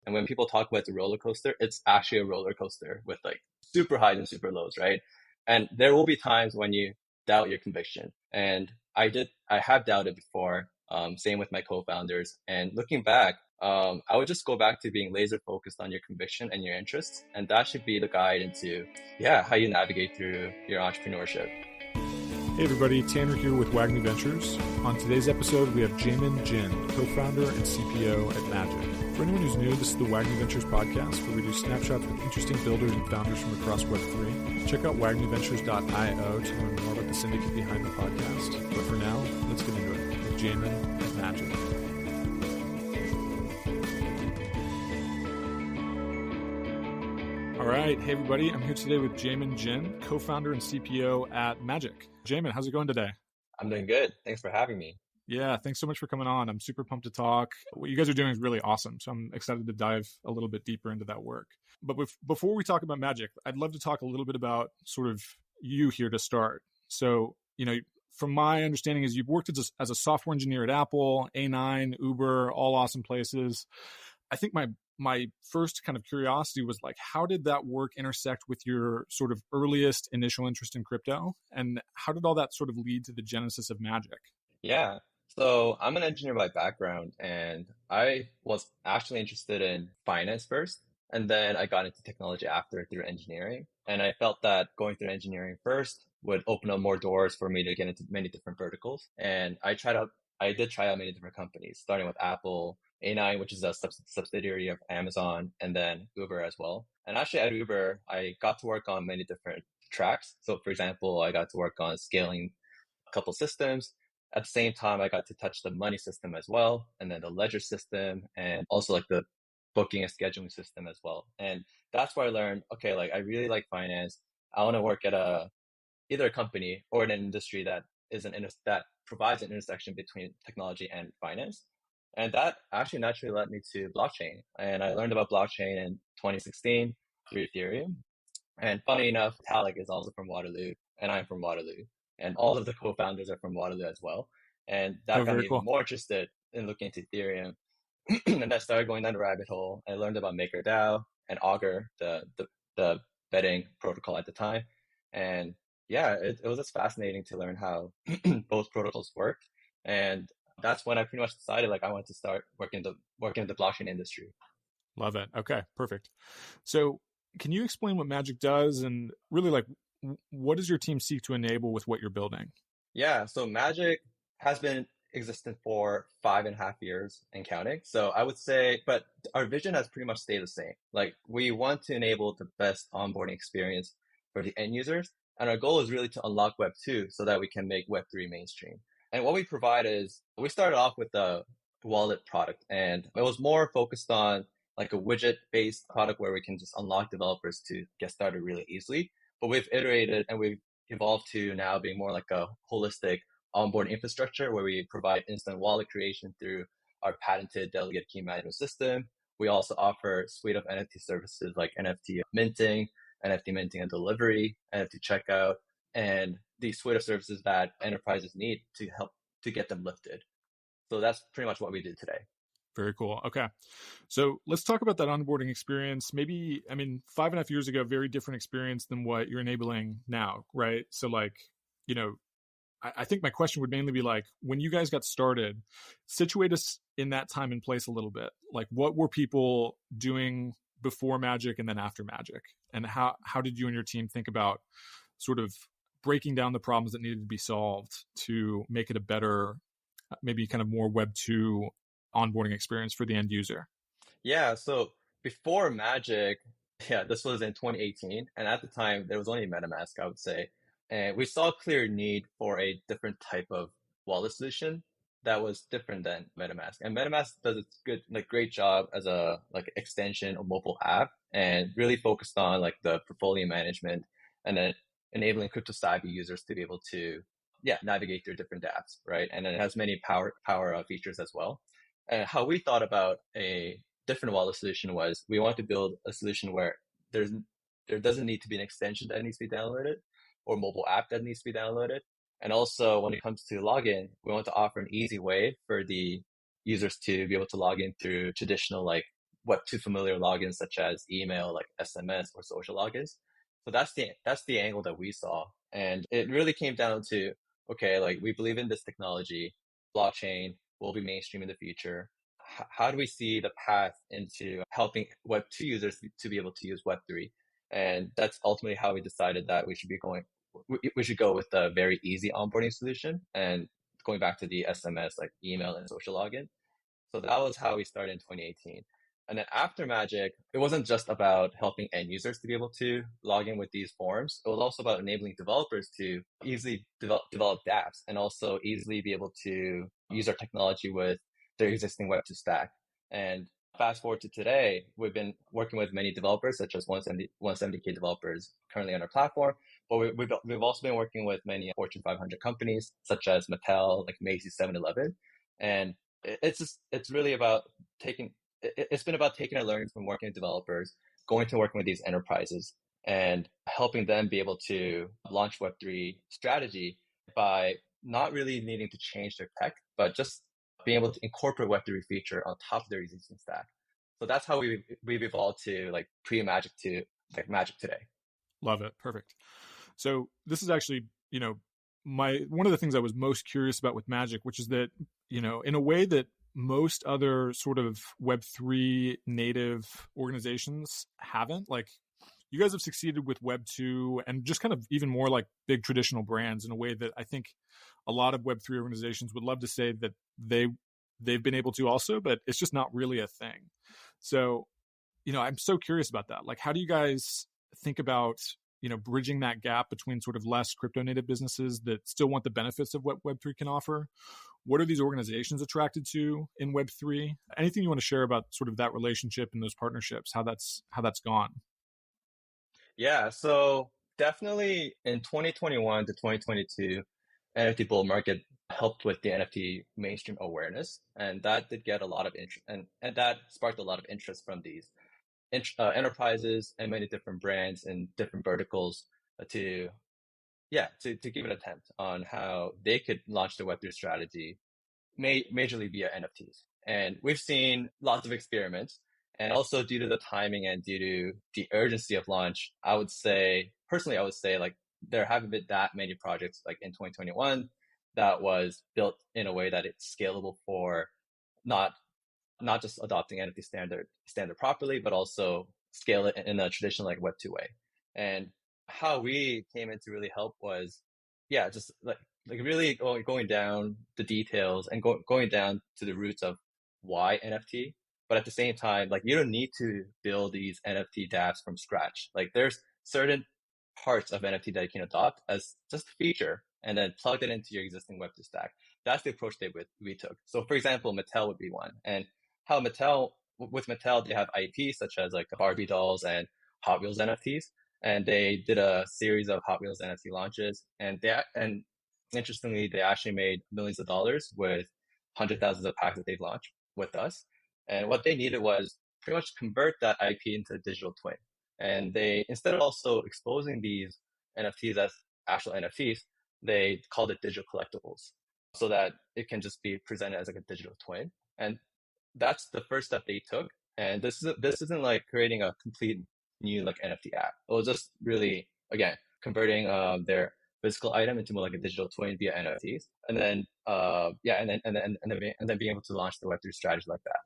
And when people talk about the roller coaster, it's actually a roller coaster with like super highs and super lows, right? And there will be times when you doubt your conviction. And I have doubted before, same with my co-founders. And looking back, I would just go back to being laser focused on your conviction and your interests. And that should be the guide into, yeah, how you navigate through your entrepreneurship. Hey everybody, Tanner here with WAGMI Ventures. On today's episode, we have Jaemin Jin, co-founder and CPO at Magic. For anyone who's new, this is the WAGMI Ventures podcast, where we do snapshots with interesting builders and founders from across Web3. Check out wagmiventures.io to learn more about the syndicate behind the podcast. But for now, let's get into it with Jaemin at Magic. All right. Hey, everybody. I'm here today with Jaemin Jin, co-founder and CPO at Magic. Jaemin, how's it going today? I'm doing good. Thanks for having me. Yeah, thanks so much for coming on. I'm super pumped to talk. What you guys are doing is really awesome. So I'm excited to dive a little bit deeper into that work. But before we talk about Magic, I'd love to talk a little bit about sort of you here to start. So, from my understanding is you've worked as a software engineer at Apple, A9, Uber, all awesome places. I think my first kind of curiosity was like, how did that work intersect with your sort of earliest initial interest in crypto? And how did all that sort of lead to the genesis of Magic? Yeah. So I'm an engineer by background, and I was actually interested in finance first. And then I got into technology after through engineering. And I felt that going through engineering first would open up more doors for me to get into many different verticals. And I did try out many different companies, starting with Apple, A9, which is a subsidiary of Amazon, and then Uber as well. And actually at Uber, I got to work on many different tracks. So for example, I got to work on scaling a couple systems. At the same time, I got to touch the money system as well, and then the ledger system, and also like the booking and scheduling system as well. And that's where I learned, okay, like I really like finance. I want to work at either a company or in an industry that that provides an intersection between technology and finance. And that actually naturally led me to blockchain. And I learned about blockchain in 2016 through Ethereum. And funny enough, Talik is also from Waterloo, and I'm from Waterloo. And all of the co-founders are from Waterloo as well. And that got me Cool. even more interested in looking into Ethereum. And I started going down the rabbit hole. I learned about MakerDAO and Augur, the betting protocol at the time. And yeah, it was just fascinating to learn how both protocols work. And that's when I pretty much decided like I wanted to start working in the blockchain industry. Love it. Okay, perfect. So can you explain what Magic does and really like what does your team seek to enable with what you're building? Yeah, so Magic has been existent for 5.5 years and counting. So I would say, but our vision has pretty much stayed the same. Like we want to enable the best onboarding experience for the end users. And our goal is really to unlock Web 2 so that we can make Web 3 mainstream. And what we provide is we started off with a wallet product, and it was more focused on like a widget based product where we can just unlock developers to get started really easily. But we've iterated and we've evolved to now being more like a holistic onboard infrastructure where we provide instant wallet creation through our patented delegate key management system. We also offer a suite of NFT services like NFT minting and delivery, NFT checkout, and the suite of services that enterprises need to help to get them lifted. So that's pretty much what we did today. Very cool. Okay. So let's talk about that onboarding experience. Maybe, 5.5 years ago, very different experience than what you're enabling now, right? So like, I think my question would mainly be like, when you guys got started, situate us in that time and place a little bit. Like what were people doing before Magic and then after Magic? And how did you and your team think about sort of breaking down the problems that needed to be solved to make it a better, maybe kind of more Web 2 onboarding experience for the end user? Yeah, so before Magic, this was in 2018. And at the time, there was only MetaMask, I would say. And we saw a clear need for a different type of wallet solution that was different than MetaMask. And MetaMask does a great job as a like extension or mobile app and really focused on like the portfolio management and then enabling crypto savvy users to be able to navigate through different apps, right? And then it has many power features as well. And how we thought about a different wallet solution was we want to build a solution where there doesn't need to be an extension that needs to be downloaded or mobile app that needs to be downloaded. And also when it comes to login, we want to offer an easy way for the users to be able to log in through traditional like Web2 familiar logins such as email, like SMS or social logins. So that's the angle that we saw. And it really came down to, okay, like we believe in this technology, blockchain will be mainstream in the future. How do we see the path into helping Web2 users to be able to use Web3? And that's ultimately how we decided that we should go with a very easy onboarding solution and going back to the SMS, like email and social login. So that was how we started in 2018. And then after Magic, it wasn't just about helping end users to be able to log in with these forms. It was also about enabling developers to easily develop dApps and also easily be able to use our technology with their existing Web2 stack. And fast forward to today, we've been working with many developers, such as 170K developers currently on our platform. But we've also been working with many Fortune 500 companies, such as Mattel, like Macy's, 7-Eleven. And it's really about taking it's been about taking our learnings from working with developers, going to working with these enterprises, and helping them be able to launch Web3 strategy by not really needing to change their tech, but just being able to incorporate Web3 feature on top of their existing stack. So that's how we've evolved to like pre-Magic to like Magic today. Love it. Perfect. So this is actually, my one of the things I was most curious about with Magic, which is that, in a way that most other sort of Web3 native organizations haven't, like you guys have succeeded with Web2 and just kind of even more like big traditional brands in a way that I think a lot of Web3 organizations would love to say that they've been able to also, but it's just not really a thing. So, I'm so curious about that. Like, how do you guys think about bridging that gap between sort of less crypto native businesses that still want the benefits of what Web3 can offer? What are these organizations attracted to in Web3? Anything you want to share about sort of that relationship and those partnerships, how that's gone? Yeah, so definitely in 2021 to 2022, NFT bull market helped with the NFT mainstream awareness, and that did get a lot of interest, and that sparked a lot of interest from these enterprises and many different brands and different verticals to to give an attempt on how they could launch their Web3 strategy majorly via NFTs. And we've seen lots of experiments. And also due to the timing and due to the urgency of launch, personally, I would say like there haven't been that many projects like in 2021 that was built in a way that it's scalable for not not just adopting NFT standard properly, but also scale it in a traditional like Web2 way. And how we came in to really help was, just like really going down the details and going down to the roots of why NFT. But at the same time, like you don't need to build these NFT dApps from scratch. Like there's certain parts of NFT that you can adopt as just a feature and then plug it into your existing Web2 stack. That's the approach that we took. So for example, Mattel would be one. And how with Mattel, they have IP such as like Barbie dolls and Hot Wheels NFTs. And they did a series of Hot Wheels NFT launches. And interestingly, they actually made millions of dollars with hundred thousands of packs that they've launched with us. And what they needed was pretty much convert that IP into a digital twin. And they, instead of also exposing these NFTs as actual NFTs, they called it digital collectibles so that it can just be presented as like a digital twin. And that's the first step they took. And this isn't like creating a complete new like NFT app. It was just really again converting their physical item into more like a digital twin via NFTs, and then and then being able to launch the Web3 strategy like that.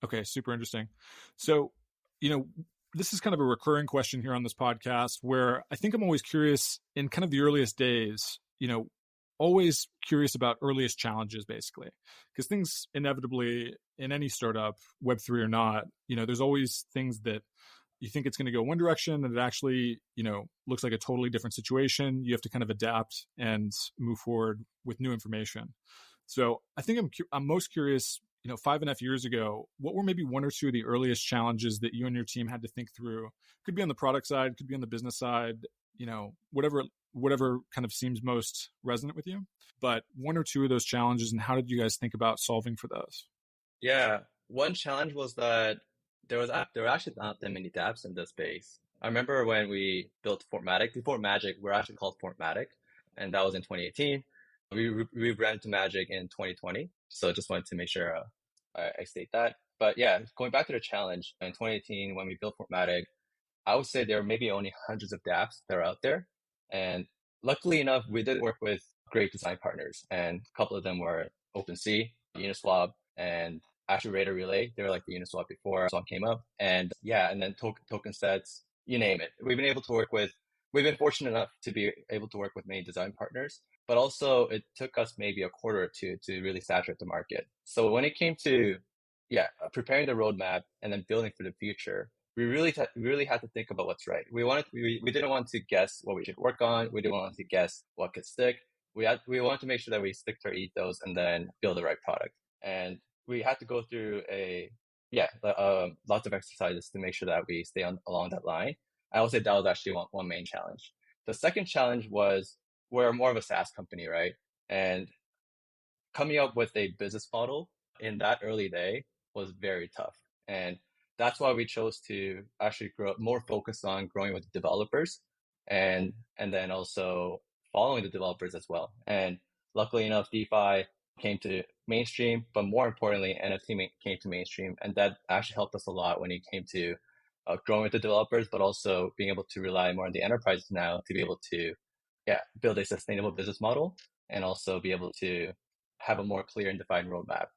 Okay, super interesting. So, you know, this is kind of a recurring question here on this podcast where I think I'm always curious in kind of the earliest days, always curious about earliest challenges basically. Because things inevitably in any startup, Web3 or not, there's always things that you think it's going to go one direction and it actually, looks like a totally different situation. You have to kind of adapt and move forward with new information. So I think I'm most curious, 5.5 years ago, what were maybe one or two of the earliest challenges that you and your team had to think through? Could be on the product side, could be on the business side, whatever kind of seems most resonant with you. But one or two of those challenges, and how did you guys think about solving for those? Yeah, one challenge was that there were actually not that many dApps in this space. I remember when we built Fortmatic. Before Magic, we're actually called Fortmatic, and that was in 2018. We rebranded to Magic in 2020. So just wanted to make sure I state that. But yeah, going back to the challenge in 2018 when we built Fortmatic, I would say there are maybe only hundreds of dApps that are out there. And luckily enough, we did work with great design partners, and a couple of them were OpenSea, Uniswap, and actually Radar Relay. They were like the Uniswap before Swap came up. And yeah, and then token sets, you name it. We've been fortunate enough to be able to work with many design partners, but also it took us maybe a quarter or two to really saturate the market. So when it came to, yeah, preparing the roadmap and then building for the future, we really had to think about what's right. We didn't want to guess what we should work on. We didn't want to guess what could stick. We wanted to make sure that we stick to our ethos and then build the right product. And we had to go through lots of exercises to make sure that we stay on along that line. I would say that was actually one main challenge. The second challenge was we're more of a SaaS company, right? And coming up with a business model in that early day was very tough. And that's why we chose to actually grow more focused on growing with developers and then also following the developers as well. And luckily enough, DeFi came to mainstream, but more importantly, NFT came to mainstream. And that actually helped us a lot when it came to growing with the developers, but also being able to rely more on the enterprises now to be able to, yeah, build a sustainable business model and also be able to have a more clear and defined roadmap.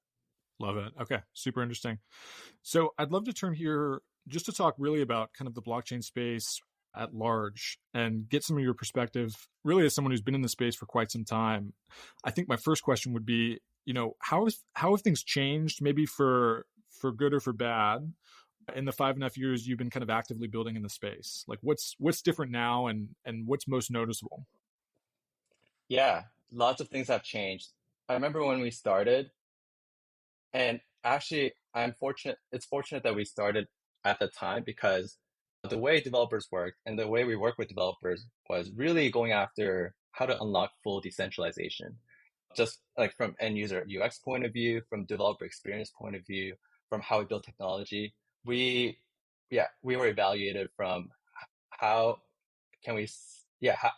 Love it. Okay, super interesting. So I'd love to turn here just to talk really about kind of the blockchain space at large and get some of your perspective, really as someone who's been in the space for quite some time. I think my first question would be, how have things changed, maybe for good or for bad, in the 5.5 years you've been kind of actively building in the space? Like what's different now and what's most noticeable? Yeah, lots of things have changed. I remember when we started, and actually, it's fortunate that we started at the time because the way developers worked and the way we work with developers was really going after how to unlock full decentralization. Just like from end user UX point of view, from developer experience point of view, from how we build technology, we, we were evaluated from how can we, how,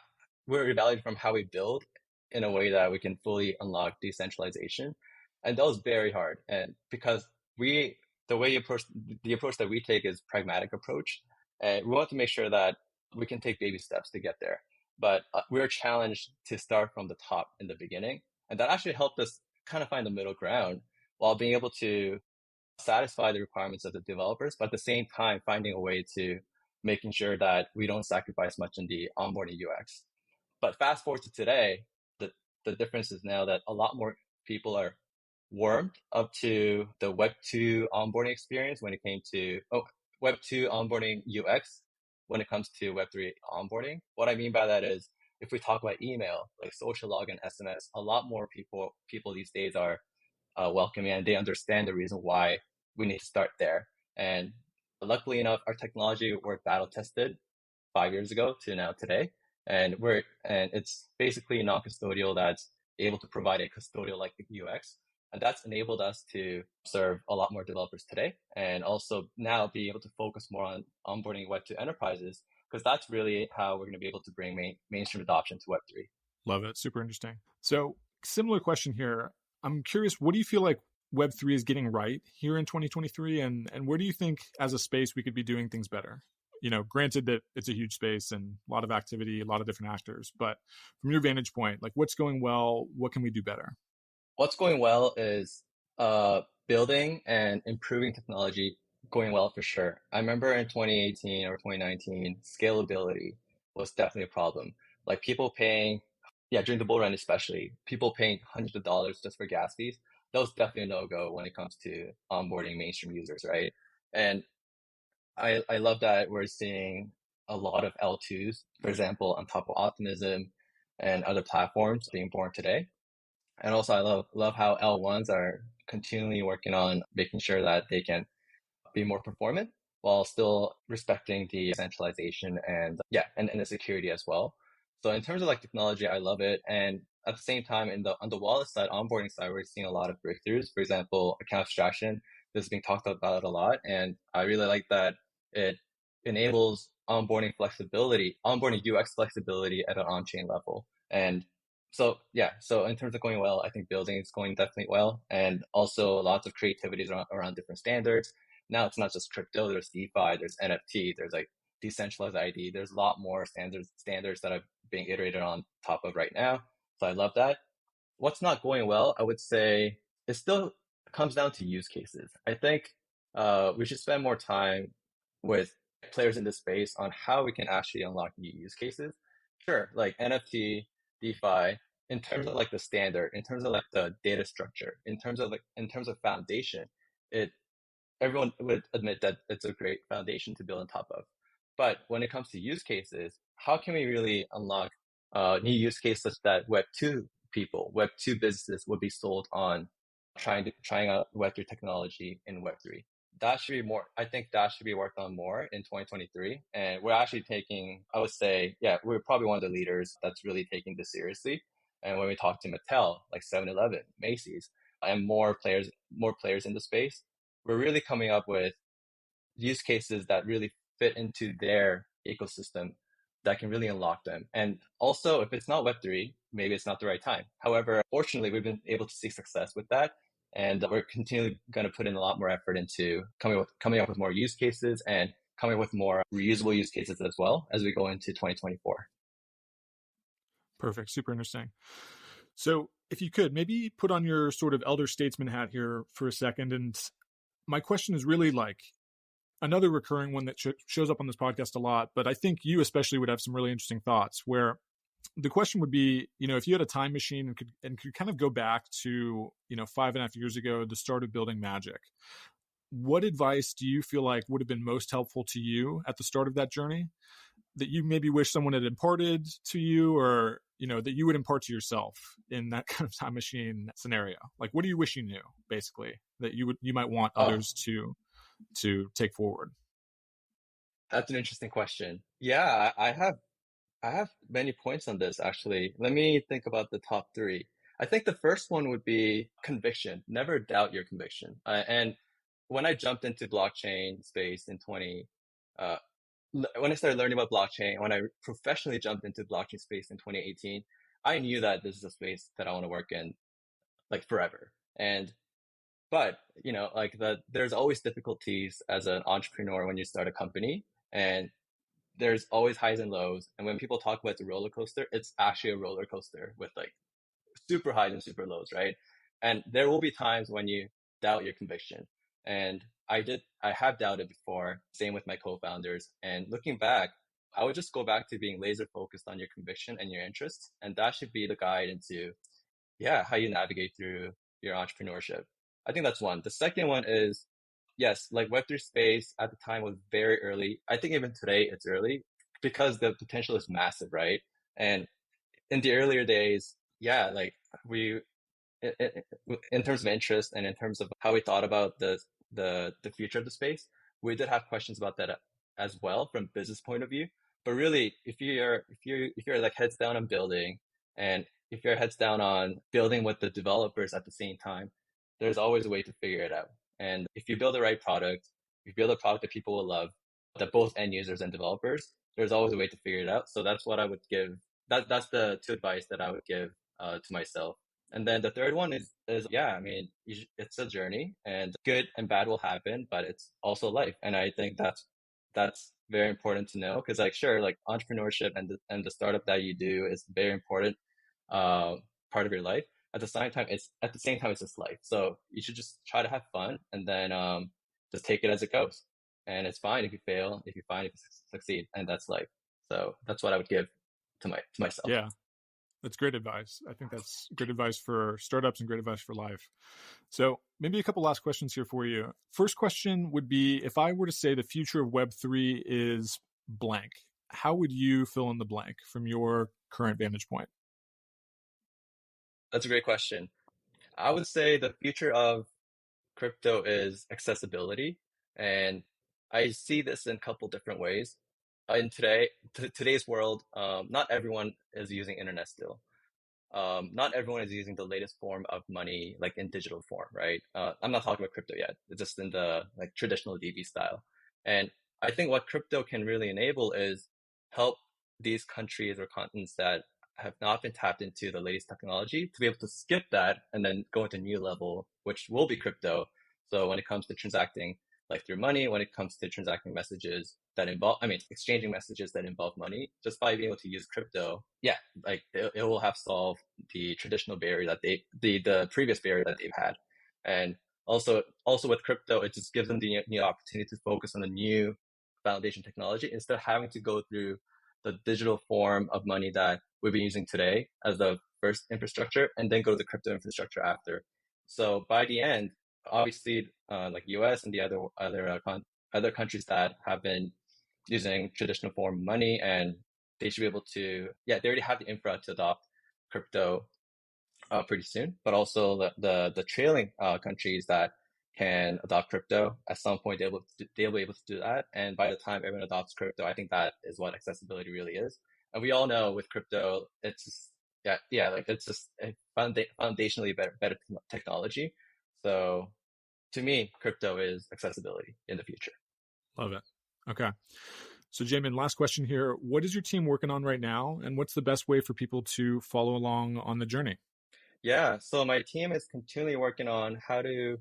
we're evaluated from how we build in a way that we can fully unlock decentralization. And that was very hard. And because we, the approach that we take is pragmatic approach. And we want to make sure that we can take baby steps to get there. But we were challenged to start from the top in the beginning. And that actually helped us kind of find the middle ground while being able to satisfy the requirements of the developers, but at the same time, finding a way to making sure that we don't sacrifice much in the onboarding UX. But fast forward to today, the difference is now that a lot more people are warmed up to the Web 2 onboarding experience when it came to Web 2 onboarding UX when it comes to Web 3 onboarding. What I mean by that is if we talk about email, like social login, SMS, a lot more people these days are welcoming and they understand the reason why we need to start there. And luckily enough, our technology were battle tested 5 years ago to now today. And it's basically non-custodial that's able to provide a custodial like UX. And that's enabled us to serve a lot more developers today and also now be able to focus more on onboarding Web2 enterprises because that's really how we're going to be able to bring mainstream adoption to Web3. Love it. Super interesting. So similar question here. I'm curious, what do you feel like Web3 is getting right here in 2023? And where do you think as a space we could be doing things better? Granted that it's a huge space and a lot of activity, a lot of different actors, but from your vantage point, like what's going well? What can we do better? What's going well is building and improving technology going well for sure. I remember in 2018 or 2019, scalability was definitely a problem. Like people paying, yeah, during the bull run especially, people paying hundreds of dollars just for gas fees. That was definitely a no-go when it comes to onboarding mainstream users, right? And I love that we're seeing a lot of L2s, for example, on top of Optimism and other platforms being born today. And also, I love how L1s are continually working on making sure that they can be more performant while still respecting the centralization and the security as well. So in terms of like technology, I love it. And at the same time, on the wallet side, onboarding side, we're seeing a lot of breakthroughs. For example, account abstraction. This is being talked about a lot, and I really like that it enables onboarding UX flexibility at an on-chain level. And So yeah, so in terms of going well, I think building is going definitely well, and also lots of creativity around different standards. Now it's not just crypto. There's DeFi, there's NFT, there's like decentralized ID. There's a lot more standards that are being iterated on top of right now. So I love that. What's not going well, I would say it still comes down to use cases. I think we should spend more time with players in this space on how we can actually unlock new use cases. Sure, like NFT, DeFi, in terms of like the standard, in terms of like the data structure, in terms of foundation, it everyone would admit that it's a great foundation to build on top of. But when it comes to use cases, how can we really unlock new use cases such that Web2 people, Web2 businesses would be sold on trying out Web3 technology in Web3? That should be more, I think that should be worked on more in 2023. And we're actually taking, I would say, yeah, we're probably one of the leaders that's really taking this seriously. And when we talk to Mattel, like 7-Eleven, Macy's, and more players in the space, we're really coming up with use cases that really fit into their ecosystem that can really unlock them. And also, if it's not Web3, maybe it's not the right time. However, fortunately, we've been able to see success with that. And we're continually going to put in a lot more effort into coming up with more use cases and coming up with more reusable use cases as well as we go into 2024. Perfect. Super interesting. So if you could maybe put on your sort of elder statesman hat here for a second. And my question is really like another recurring one that shows up on this podcast a lot, but I think you especially would have some really interesting thoughts where the question would be, if you had a time machine and could kind of go back to, 5.5 years ago, the start of building Magic, what advice do you feel like would have been most helpful to you at the start of that journey that you maybe wish someone had imparted to you, or that you would impart to yourself in that kind of time machine scenario? Like, what do you wish you knew, basically, that you might want Oh, others to take forward? that's an interesting question. Yeah, I have many points on this actually. Let me think about the top three. I think the first one would be conviction. Never doubt your conviction. And when I jumped into blockchain space in 20, uh, when I started learning about blockchain, when I professionally jumped into blockchain space in 2018, I knew that this is a space that I want to work in like forever. And but like there's always difficulties as an entrepreneur when you start a company, and there's always highs and lows. And when people talk about the roller coaster, it's actually a roller coaster with like super highs and super lows, right? And there will be times when you doubt your conviction. And I have doubted before, same with my co-founders. And looking back, I would just go back to being laser focused on your conviction and your interests. And that should be the guide into, yeah, how you navigate through your entrepreneurship. I think that's one. The second one is, yes, like Web3 space at the time was very early. I think even today it's early because the potential is massive, right? And in the earlier days, yeah, like we, in terms of interest and in terms of how we thought about the future of the space, we did have questions about that as well from business point of view. But really, if you're like heads down on building, and if you're heads down on building with the developers at the same time, there's always a way to figure it out. And if you build the right product, if you build a product that people will love, that both end users and developers, there's always a way to figure it out. So that's what I would give. That's the two advice that I would give to myself. And then the third one is yeah, I mean, it's a journey, and good and bad will happen, but it's also life. And I think that's very important to know, because like sure, like entrepreneurship and the startup that you do is very important uh, part of your life. At the same time it's just life. So you should just try to have fun, and then just take it as it goes. And it's fine if you fail, if you find if you succeed, and that's life. So that's what I would give to myself. Yeah, that's great advice. I think that's good advice for startups and great advice for life. So maybe a couple last questions here for you. First question would be, if I were to say the future of Web3 is blank, how would you fill in the blank from your current vantage point? That's a great question. I would say the future of crypto is accessibility, and I see this in a couple different ways. In today's world, not everyone is using internet still. Not everyone is using the latest form of money, like in digital form, right? I'm not talking about crypto yet. It's just in the like traditional DB style. And I think what crypto can really enable is help these countries or continents that have not been tapped into the latest technology to be able to skip that and then go into a new level, which will be crypto. So when it comes to transacting like through money, when it comes to transacting messages that involve, I mean, exchanging messages that involve money, just by being able to use crypto, yeah, like it will have solved the traditional barrier that the previous barrier that they've had. And also with crypto, it just gives them the new opportunity to focus on the new foundation technology instead of having to go through the digital form of money that we've been using today as the first infrastructure and then go to the crypto infrastructure after. So by the end, obviously, like US and the other countries that have been using traditional form of money, and they should be able to, yeah, they already have the infra to adopt crypto pretty soon, but also the trailing countries that can adopt crypto at some point they'll be able to do that. And by the time everyone adopts crypto, I think that is what accessibility really is. And we all know with crypto, it's just, like it's just a foundationally better technology. So to me, crypto is accessibility in the future. Love it. Okay. So, Jaemin, last question here. What is your team working on right now? And what's the best way for people to follow along on the journey? Yeah, so my team is continually working on how to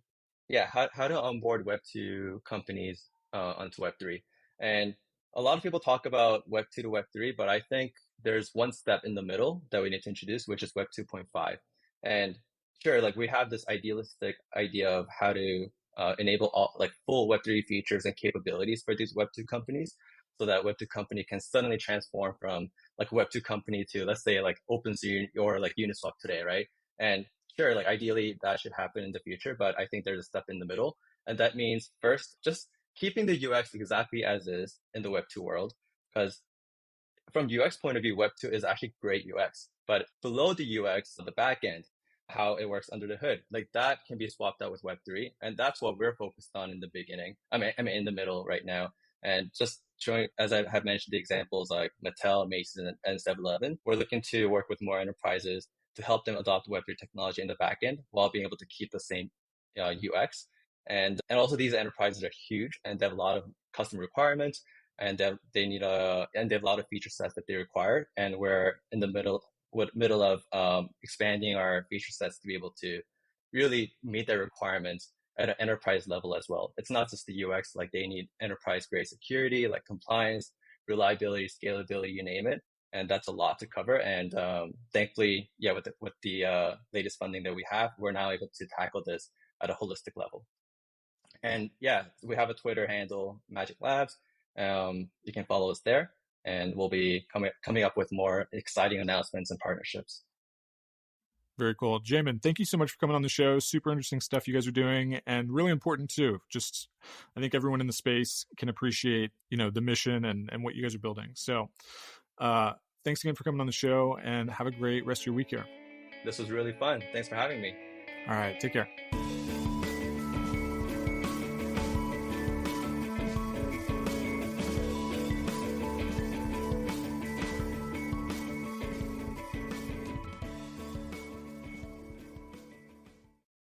onboard Web2 companies onto Web3. And a lot of people talk about Web2 to Web3, but I think there's one step in the middle that we need to introduce, which is Web 2.5. And sure, like we have this idealistic idea of how to enable all like full Web3 features and capabilities for these Web2 companies, so that Web2 company can suddenly transform from like a Web2 company to, let's say, like OpenSea or like Uniswap today, right? And sure, like ideally that should happen in the future, but I think there's a step in the middle. And that means first, just keeping the UX exactly as is in the Web2 world. Because from UX point of view, Web2 is actually great UX. But below the UX, the back end, how it works under the hood, like that can be swapped out with Web3. And that's what we're focused on in the beginning. I mean in the middle right now. And just showing, as I have mentioned, the examples like Mattel, Mason, and 7-Eleven, we're looking to work with more enterprises to help them adopt Web3 technology in the back end while being able to keep the same UX. And also these enterprises are huge and they have a lot of customer requirements, and they have a lot of feature sets that they require, and we're in the middle of expanding our feature sets to be able to really meet their requirements at an enterprise level as well. It's not just the UX, like they need enterprise grade security, like compliance, reliability, scalability, you name it. And that's a lot to cover. And thankfully, yeah, with the latest funding that we have, we're now able to tackle this at a holistic level. And yeah, we have a Twitter handle, Magic Labs. You can follow us there, and we'll be coming up with more exciting announcements and partnerships. Very cool. Jaemin, thank you so much for coming on the show. Super interesting stuff you guys are doing, and really important too. Just, I think everyone in the space can appreciate, the mission and what you guys are building. So, thanks again for coming on the show, and have a great rest of your week here. This was really fun. Thanks for having me. All right. Take care.